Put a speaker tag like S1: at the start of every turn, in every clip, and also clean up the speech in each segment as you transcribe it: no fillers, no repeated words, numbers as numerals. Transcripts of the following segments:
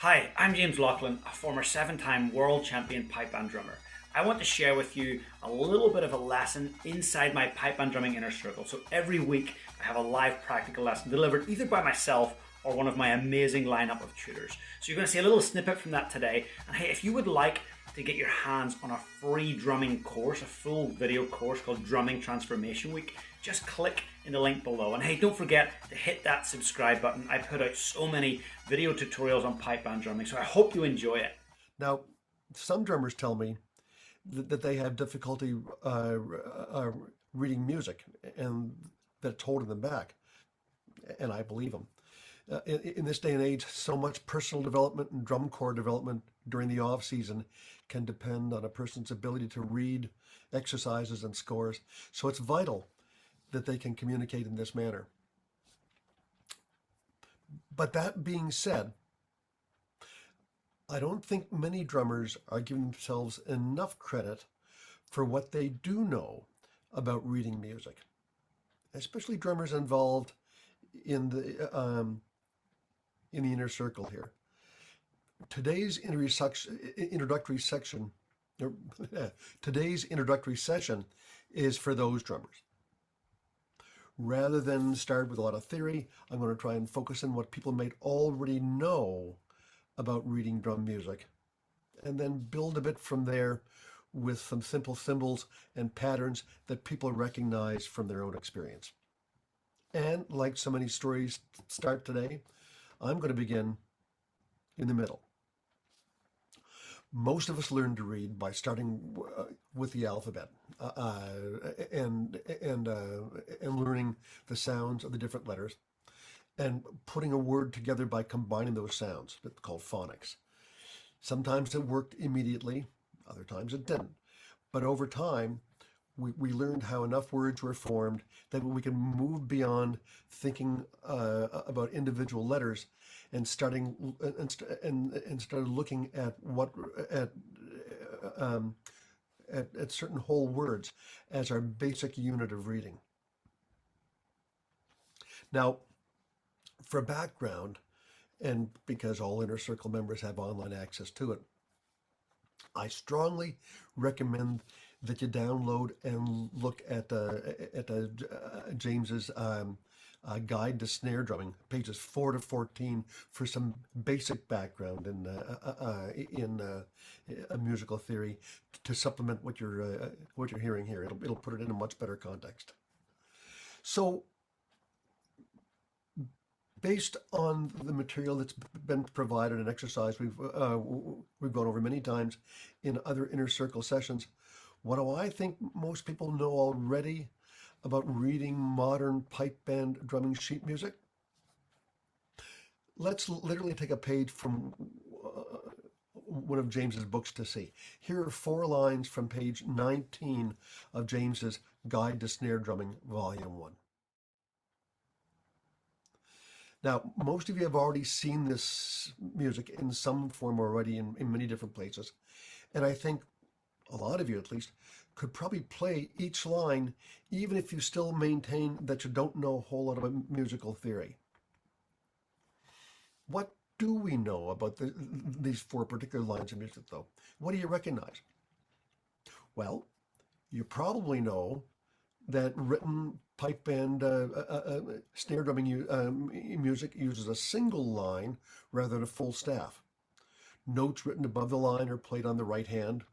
S1: Hi, I'm James Laughlin, a former 7-time world champion pipe band drummer. I want to share with you a little bit of a lesson inside my pipe band drumming inner circle. So every week I have a live practical lesson delivered either by myself or one of my amazing lineup of tutors. So you're going to see a little snippet from that today. And hey, if you would like to get your hands on a free drumming course, a full video course called Drumming Transformation Week, just click in the link below. And hey, don't forget to hit that subscribe button. I put out so many video tutorials on pipe band drumming, so I hope you enjoy it.
S2: Now, some drummers tell me that they have difficulty reading music and that it's holding them back, and I believe them. In this day and age, so much personal development and drum corps development during the off season can depend on a person's ability to read exercises and scores. So it's vital that they can communicate in this manner. But that being said, I don't think many drummers are giving themselves enough credit for what they do know about reading music, especially drummers involved in the inner circle here. Today's introductory section, or, today's introductory session is for those drummers. Rather than start with a lot of theory, I'm going to try and focus on what people might already know about reading drum music, and then build a bit from there with some simple symbols and patterns that people recognize from their own experience. And like so many stories start today, I'm going to begin in the middle. Most of us learn to read by starting with the alphabet and learning the sounds of the different letters and putting a word together by combining those sounds. It's called phonics. Sometimes it worked immediately, other times it didn't. But over time, we learned how enough words were formed that we can move beyond thinking about individual letters and started looking at certain whole words as our basic unit of reading. Now, for background, and because all Inner Circle members have online access to it, I strongly recommend that you download and look at James's guide to snare drumming, pages 4 to 14, for some basic background in musical theory to supplement what you're hearing here. It'll put it in a much better context. So, based on the material that's been provided and exercise we've gone over many times in other inner circle sessions, what do I think most people know already about reading modern pipe band drumming sheet music? Let's literally take a page from one of James's books to see. Here are 4 lines from page 19 of James's Guide to Snare Drumming, Volume 1. Now, most of you have already seen this music in some form already in many different places. And I think a lot of you at least could probably play each line, even if you still maintain that you don't know a whole lot about musical theory. What do we know about these 4 particular lines of music, though? What do you recognize? Well, you probably know that written pipe band snare drumming music uses a single line rather than a full staff. Notes written above the line are played on the right hand.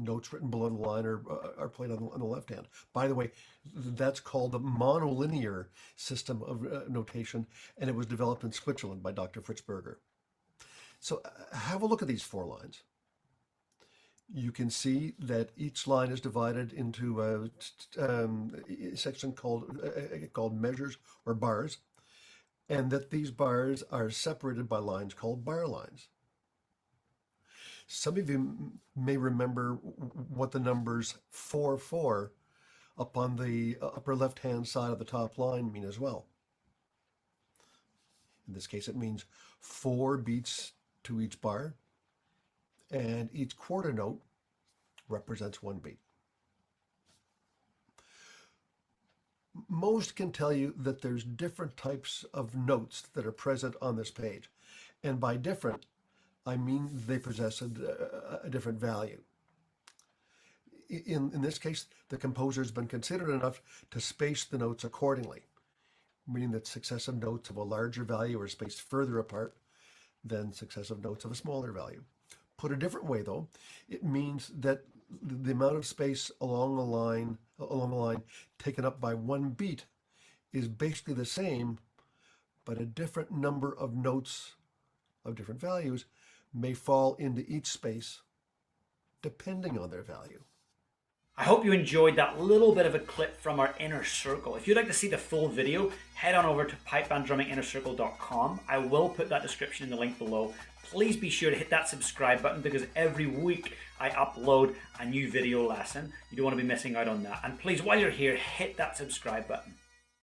S2: Notes written below the line are played on the left hand. By the way, that's called the monolinear system of notation, and it was developed in Switzerland by Dr. Fritz Berger. So have a look at these 4 lines. You can see that each line is divided into a section called measures or bars, and that these bars are separated by lines called bar lines. Some of you may remember what the numbers 4/4 up on the upper left-hand side of the top line mean as well. In this case, it means 4 beats to each bar, and each quarter note represents 1 beat. Most can tell you that there's different types of notes that are present on this page. And by different, I mean they possess a different value. In this case, the composer has been considerate enough to space the notes accordingly, meaning that successive notes of a larger value are spaced further apart than successive notes of a smaller value. Put a different way, though, it means that the amount of space along the line taken up by one beat is basically the same, but a different number of notes of different values may fall into each space depending on their value.
S1: I hope you enjoyed that little bit of a clip from our inner circle. If you'd like to see the full video, head on over to pipebandrumminginnercircle.com. I will put that description in the link below. Please be sure to hit that subscribe button because every week I upload a new video lesson. You don't want to be missing out on that. And please, while you're here, hit that subscribe button.